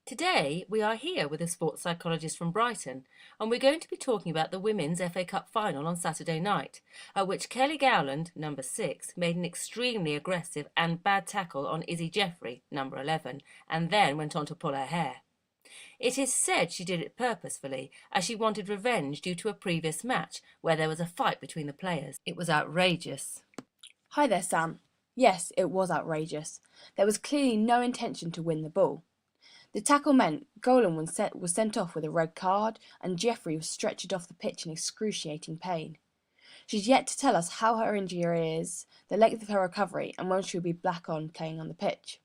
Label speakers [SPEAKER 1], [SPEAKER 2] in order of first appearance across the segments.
[SPEAKER 1] Today, we are here with a sports psychologist from Brighton, and we're going to be talking about the Women's FA Cup final on Saturday night, at which Kelly Gowland, number 6, made an extremely aggressive and bad tackle on Izzy Jeffrey, number 11, and then went on to pull her hair. It is said she did it purposefully, as she wanted revenge due to a previous match where there was a fight between the players. It was outrageous.
[SPEAKER 2] Hi there, Sam. Yes, it was outrageous. There was clearly no intention to win the ball. The tackle meant Golan was sent off with a red card, and Jeffrey was stretchered off the pitch in excruciating pain. She's yet to tell us how her injury is, the length of her recovery, and when she will be back on playing on the pitch.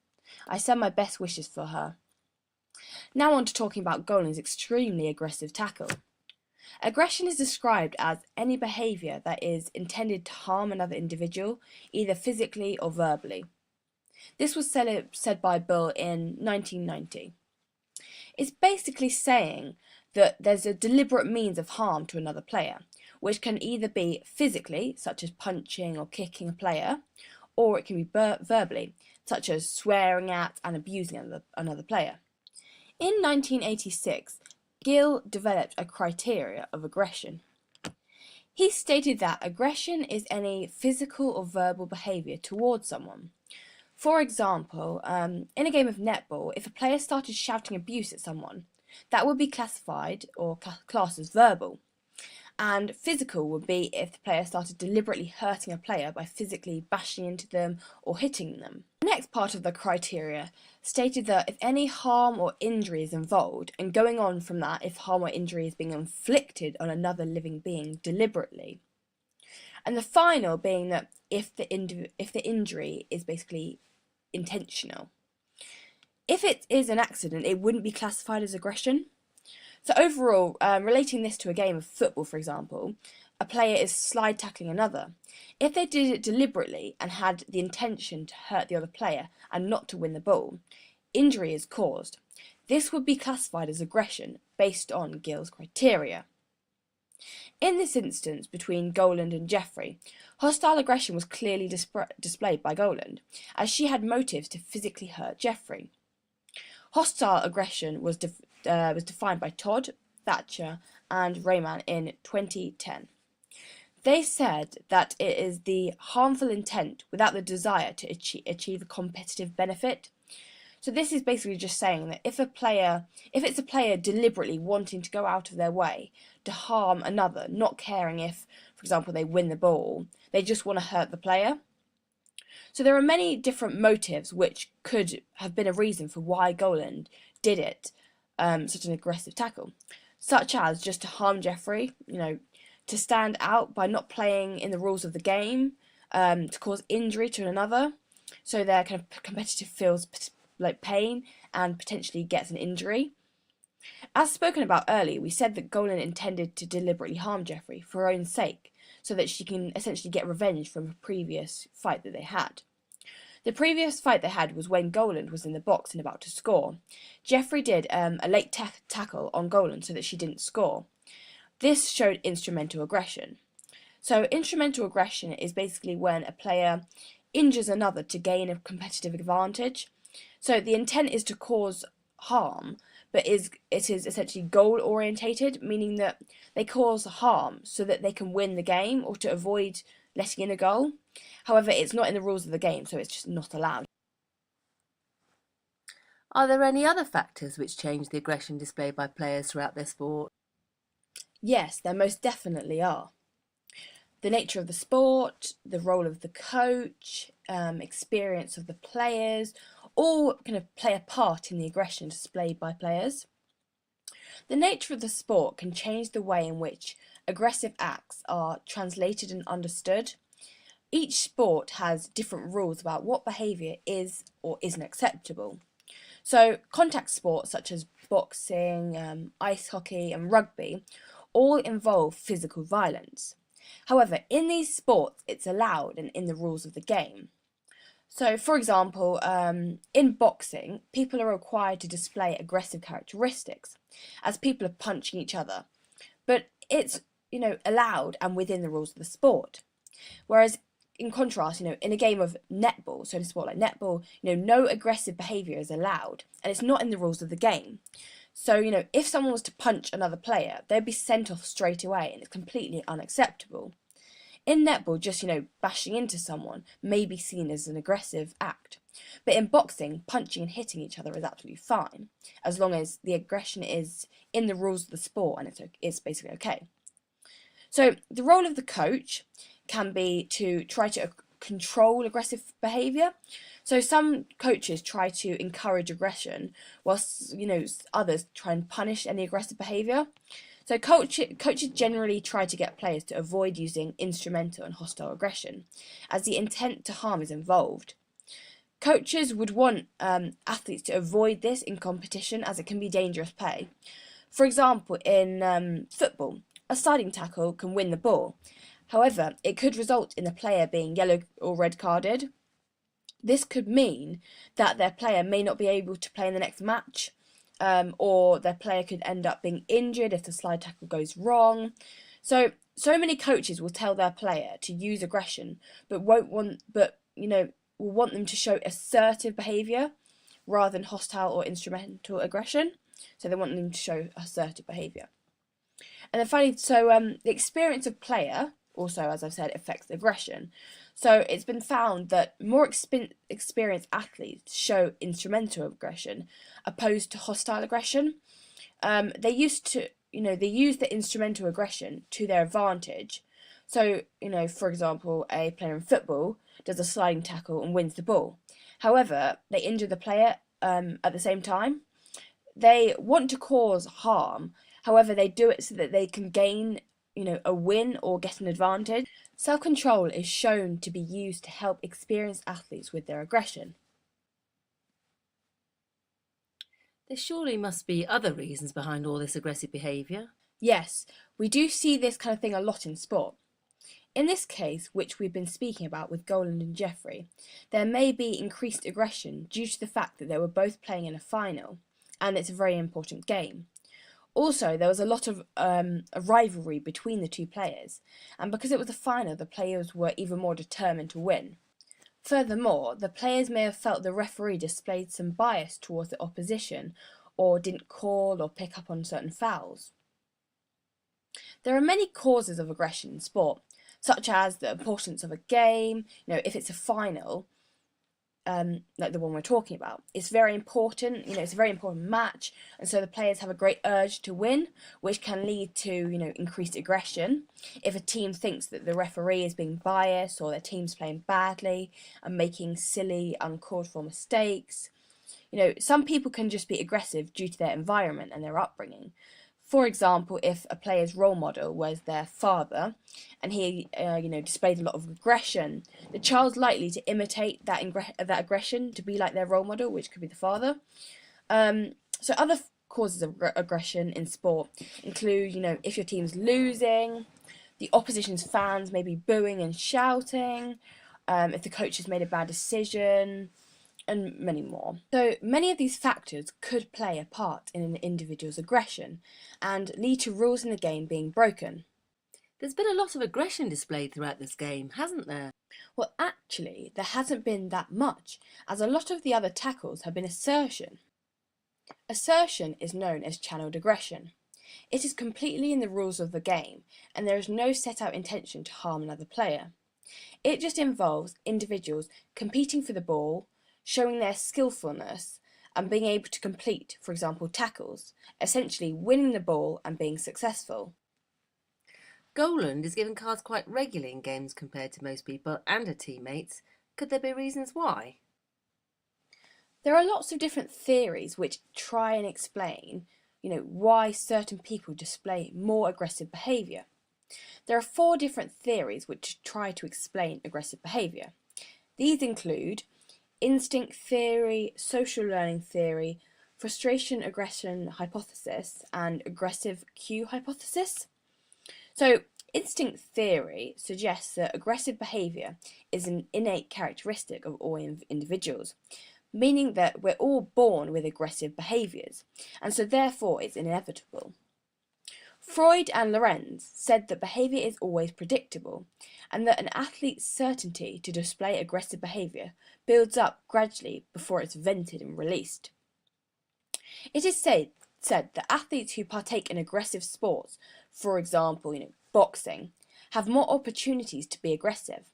[SPEAKER 2] I send my best wishes for her. Now on to talking about Golan's extremely aggressive tackle. Aggression is described as any behaviour that is intended to harm another individual, either physically or verbally. This was said by Bill in 1990. It's basically saying that there's a deliberate means of harm to another player, which can either be physically, such as punching or kicking a player, or it can be verbally, such as swearing at and abusing another player. In 1986, Gill developed a criteria of aggression. He stated that aggression is any physical or verbal behaviour towards someone. For example, in a game of netball, if a player started shouting abuse at someone, that would be classified or classed as verbal. And physical would be if the player started deliberately hurting a player by physically bashing into them or hitting them. The next part of the criteria stated that if any harm or injury is involved, and going on from that, if harm or injury is being inflicted on another living being deliberately. And the final being that if the injury is basically intentional. If it is an accident, it wouldn't be classified as aggression. So overall, relating this to a game of football, for example, a player is slide tackling another. If they did it deliberately and had the intention to hurt the other player and not to win the ball, injury is caused. This would be classified as aggression based on Gill's criteria. In this instance between Goland and Jeffrey, hostile aggression was clearly displayed by Goland, as she had motives to physically hurt Jeffrey. Hostile aggression was defined by Todd, Thatcher, and Rayman in 2010. They said that it is the harmful intent without the desire to achieve a competitive benefit. So this is basically just saying that if it's a player deliberately wanting to go out of their way to harm another, not caring if, for example, they win the ball, they just want to hurt the player. So there are many different motives which could have been a reason for why Goland did it, such an aggressive tackle, such as just to harm Jeffrey, to stand out by not playing in the rules of the game, to cause injury to another, so their kind of competitive feels like pain and potentially gets an injury. As spoken about earlier, we said that Golan intended to deliberately harm Jeffrey for her own sake, so that she can essentially get revenge from a previous fight that they had. The previous fight they had was when Goland was in the box and about to score. Jeffrey did a late tackle on Goland so that she didn't score. This showed instrumental aggression. So instrumental aggression is basically when a player injures another to gain a competitive advantage. So the intent is to cause harm, but it is essentially goal orientated, meaning that they cause harm so that they can win the game or to avoid letting in a goal. However, it's not in the rules of the game, so it's just not allowed.
[SPEAKER 1] Are there any other factors which change the aggression displayed by players throughout their sport?
[SPEAKER 2] Yes, there most definitely are. The nature of the sport, the role of the coach, experience of the players, all kind of play a part in the aggression displayed by players. The nature of the sport can change the way in which aggressive acts are translated and understood. Each sport has different rules about what behaviour is or isn't acceptable. So contact sports such as boxing, ice hockey and rugby all involve physical violence. However, in these sports it's allowed and in the rules of the game. So, for example, in boxing, people are required to display aggressive characteristics, as people are punching each other. But it's, allowed and within the rules of the sport. Whereas in contrast, in a game of netball, so in a sport like netball, no aggressive behaviour is allowed, and it's not in the rules of the game. So, if someone was to punch another player, they'd be sent off straight away, and it's completely unacceptable. In netball, just, bashing into someone may be seen as an aggressive act. But in boxing, punching and hitting each other is absolutely fine, as long as the aggression is in the rules of the sport and it's basically okay. So the role of the coach can be to try to control aggressive behaviour. So some coaches try to encourage aggression, whilst others try and punish any aggressive behaviour. So coaches generally try to get players to avoid using instrumental and hostile aggression, as the intent to harm is involved. Coaches would want athletes to avoid this in competition, as it can be dangerous play. For example, in football, a sliding tackle can win the ball. However, it could result in the player being yellow or red carded. This could mean that their player may not be able to play in the next match, or their player could end up being injured if the slide tackle goes wrong. So many coaches will tell their player to use aggression, but will want them to show assertive behaviour rather than hostile or instrumental aggression. So they want them to show assertive behaviour. And then finally, the experience of player also, as I've said, affects aggression. So it's been found that more experienced athletes show instrumental aggression opposed to hostile aggression. They use the instrumental aggression to their advantage. So, for example, a player in football does a sliding tackle and wins the ball. However, they injure the player at the same time. They want to cause harm. However, they do it so that they can gain, a win or get an advantage. Self-control is shown to be used to help experienced athletes with their aggression.
[SPEAKER 1] There surely must be other reasons behind all this aggressive behaviour.
[SPEAKER 2] Yes, we do see this kind of thing a lot in sport. In this case, which we've been speaking about with Goland and Jeffrey, there may be increased aggression due to the fact that they were both playing in a final, and it's a very important game. Also, there was a lot of a rivalry between the two players, and because it was a final, the players were even more determined to win. Furthermore, the players may have felt the referee displayed some bias towards the opposition, or didn't call or pick up on certain fouls. There are many causes of aggression in sport, such as the importance of a game. If it's a final, like the one we're talking about, it's very important. It's a very important match, and so the players have a great urge to win, which can lead to increased aggression. If a team thinks that the referee is being biased, or their team's playing badly and making silly, uncalled for mistakes, some people can just be aggressive due to their environment and their upbringing. For example, if a player's role model was their father, and he, displayed a lot of aggression, the child's likely to imitate that aggression to be like their role model, which could be the father. So other causes of aggression in sport include, if your team's losing, the opposition's fans may be booing and shouting, if the coach has made a bad decision, and many more. So many of these factors could play a part in an individual's aggression and lead to rules in the game being broken.
[SPEAKER 1] There's been a lot of aggression displayed throughout this game, hasn't there?
[SPEAKER 2] Well, actually, there hasn't been that much, as a lot of the other tackles have been assertion. Assertion is known as channeled aggression. It is completely in the rules of the game, and there is no set out intention to harm another player. It just involves individuals competing for the ball, showing their skillfulness, and being able to complete, for example, tackles, essentially winning the ball and being successful.
[SPEAKER 1] Goland is given cards quite regularly in games compared to most people and her teammates. Could there be reasons why?
[SPEAKER 2] There are lots of different theories which try and explain, why certain people display more aggressive behaviour. There are 4 different theories which try to explain aggressive behaviour. These include instinct theory, social learning theory, frustration aggression hypothesis, and aggressive cue hypothesis. So, instinct theory suggests that aggressive behaviour is an innate characteristic of all individuals, meaning that we're all born with aggressive behaviours, and so therefore it's inevitable. Freud and Lorenz said that behaviour is always predictable, and that an athlete's certainty to display aggressive behaviour builds up gradually before it's vented and released. It is said that athletes who partake in aggressive sports, for example, boxing, have more opportunities to be aggressive,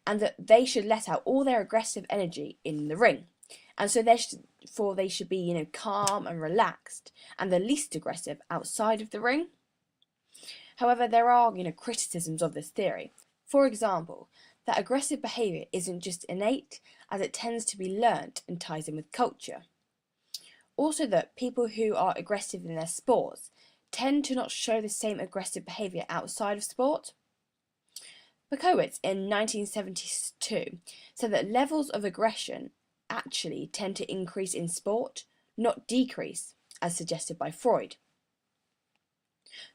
[SPEAKER 2] and that they should let out all their aggressive energy in the ring. And so they should be, calm and relaxed, and the least aggressive outside of the ring. However, there are, criticisms of this theory. For example, that aggressive behaviour isn't just innate, as it tends to be learnt and ties in with culture. Also, that people who are aggressive in their sports tend to not show the same aggressive behaviour outside of sport. Berkowitz in 1972 said that levels of aggression actually tend to increase in sport, not decrease, as suggested by Freud.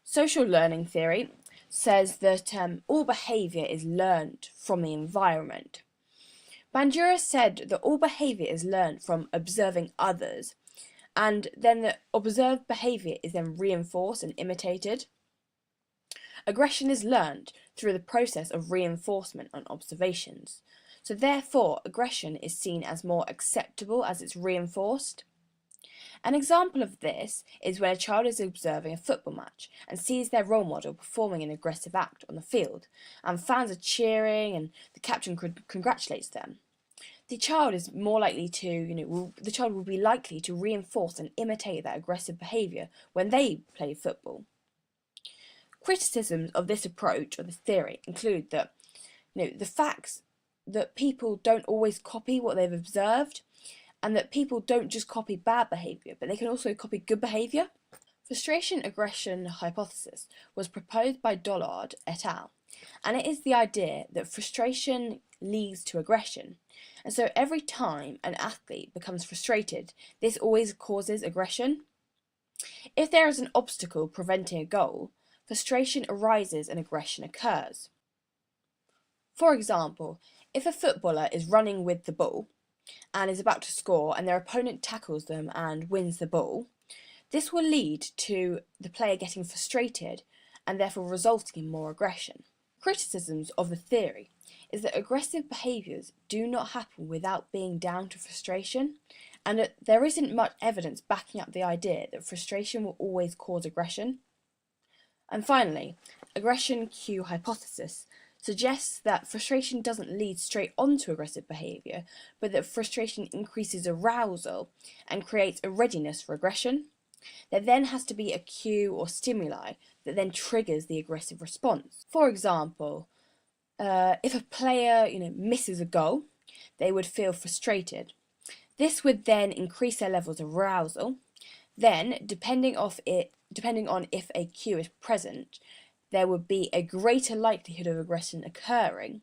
[SPEAKER 2] Social learning theory says that all behaviour is learned from the environment. Bandura said that all behaviour is learned from observing others, and then the observed behaviour is then reinforced and imitated. Aggression is learned through the process of reinforcement and observations, so therefore aggression is seen as more acceptable as it's reinforced. An example of this is when a child is observing a football match and sees their role model performing an aggressive act on the field, and fans are cheering and the captain congratulates them. The child is more likely to, the child will be likely to reinforce and imitate that aggressive behaviour when they play football. Criticisms of this approach or this theory include that, the facts that people don't always copy what they've observed, and that people don't just copy bad behaviour, but they can also copy good behaviour. Frustration-aggression hypothesis was proposed by Dollard et al., and it is the idea that frustration leads to aggression, and so every time an athlete becomes frustrated, this always causes aggression. If there is an obstacle preventing a goal, frustration arises and aggression occurs. For example, if a footballer is running with the ball, and is about to score and their opponent tackles them and wins the ball, this will lead to the player getting frustrated and therefore resulting in more aggression. Criticisms of the theory is that aggressive behaviours do not happen without being down to frustration, and that there isn't much evidence backing up the idea that frustration will always cause aggression. And finally, aggression cue hypothesis suggests that frustration doesn't lead straight on to aggressive behaviour, but that frustration increases arousal and creates a readiness for aggression. There then has to be a cue or stimuli that then triggers the aggressive response. For example, if a player misses a goal, they would feel frustrated. This would then increase their levels of arousal. Then, depending on if a cue is present, there would be a greater likelihood of aggression occurring,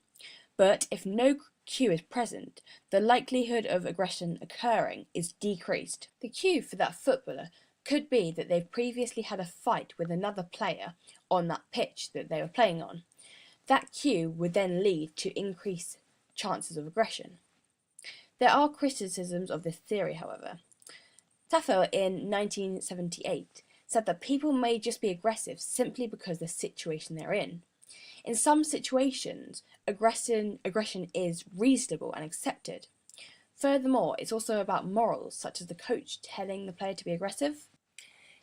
[SPEAKER 2] but if no cue is present, the likelihood of aggression occurring is decreased. The cue for that footballer could be that they've previously had a fight with another player on that pitch that they were playing on. That cue would then lead to increased chances of aggression. There are criticisms of this theory, however. Tafel in 1978 said that people may just be aggressive simply because of the situation they're in. In some situations, aggression is reasonable and accepted. Furthermore, it's also about morals, such as the coach telling the player to be aggressive.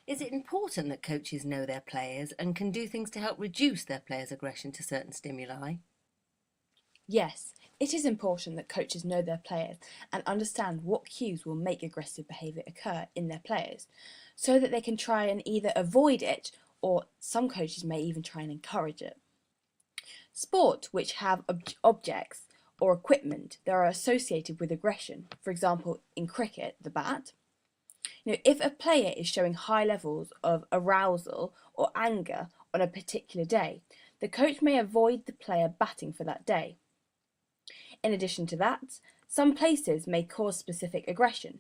[SPEAKER 1] Is it important that coaches know their players and can do things to help reduce their players' aggression to certain stimuli?
[SPEAKER 2] Yes, it is important that coaches know their players and understand what cues will make aggressive behaviour occur in their players, so that they can try and either avoid it, or some coaches may even try and encourage it. Sports which have objects or equipment that are associated with aggression, for example in cricket, the bat. If a player is showing high levels of arousal or anger on a particular day, the coach may avoid the player batting for that day. In addition to that, some places may cause specific aggression.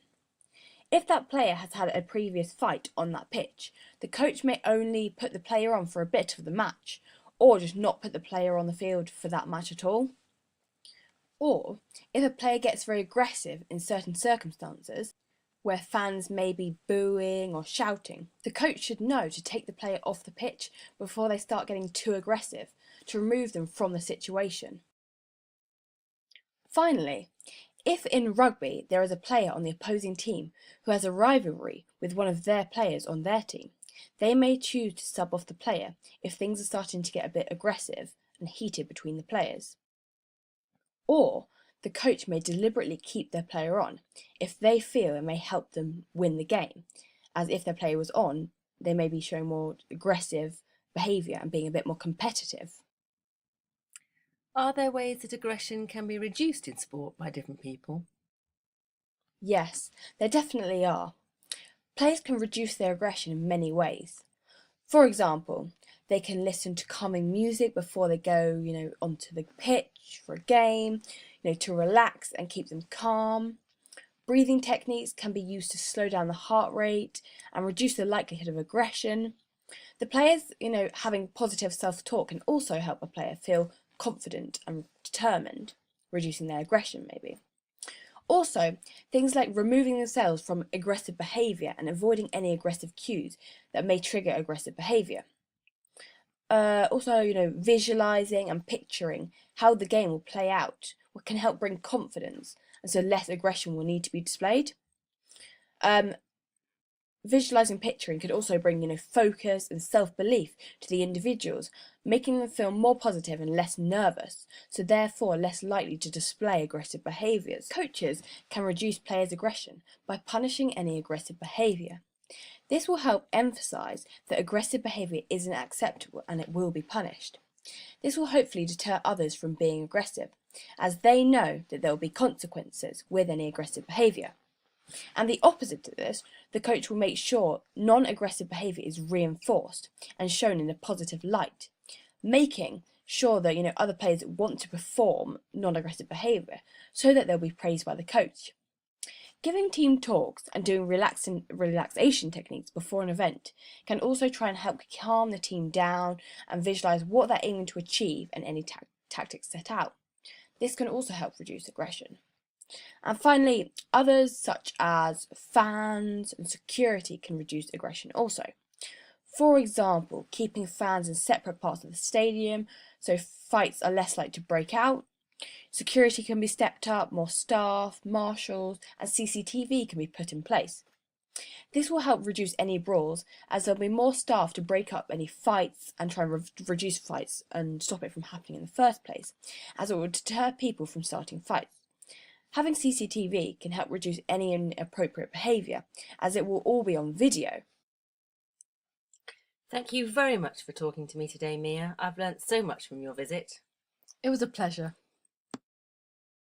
[SPEAKER 2] If that player has had a previous fight on that pitch, the coach may only put the player on for a bit of the match, or just not put the player on the field for that match at all. Or, if a player gets very aggressive in certain circumstances, where fans may be booing or shouting, the coach should know to take the player off the pitch before they start getting too aggressive, to remove them from the situation. Finally, if in rugby there is a player on the opposing team who has a rivalry with one of their players on their team, they may choose to sub off the player if things are starting to get a bit aggressive and heated between the players. Or the coach may deliberately keep their player on if they feel it may help them win the game, as if their player was on, they may be showing more aggressive behaviour and being a bit more competitive.
[SPEAKER 1] Are there ways that aggression can be reduced in sport by different people?
[SPEAKER 2] Yes, there definitely are. Players can reduce their aggression in many ways. For example, they can listen to calming music before they go, onto the pitch for a game, to relax and keep them calm. Breathing techniques can be used to slow down the heart rate and reduce the likelihood of aggression. The players, having positive self-talk can also help a player feel confident and determined, reducing their aggression maybe. Also, things like removing themselves from aggressive behaviour and avoiding any aggressive cues that may trigger aggressive behaviour. Also, visualising and picturing how the game will play out can help bring confidence, and so less aggression will need to be displayed. Visualising picturing could also bring, focus and self-belief to the individuals, making them feel more positive and less nervous, so therefore less likely to display aggressive behaviours. Coaches can reduce players' aggression by punishing any aggressive behaviour. This will help emphasise that aggressive behaviour isn't acceptable and it will be punished. This will hopefully deter others from being aggressive, as they know that there will be consequences with any aggressive behaviour. And the opposite to this, the coach will make sure non-aggressive behaviour is reinforced and shown in a positive light, making sure that other players want to perform non-aggressive behaviour so that they'll be praised by the coach. Giving team talks and doing relaxation techniques before an event can also try and help calm the team down and visualise what they're aiming to achieve and any tactics set out. This can also help reduce aggression. And finally, others such as fans and security can reduce aggression also. For example, keeping fans in separate parts of the stadium so fights are less likely to break out. Security can be stepped up, more staff, marshals, and CCTV can be put in place. This will help reduce any brawls, as there'll be more staff to break up any fights and try and reduce fights and stop it from happening in the first place, as it will deter people from starting fights. Having CCTV can help reduce any inappropriate behaviour, as it will all be on video.
[SPEAKER 1] Thank you very much for talking to me today, Mia. I've learnt so much from your visit.
[SPEAKER 2] It was a pleasure.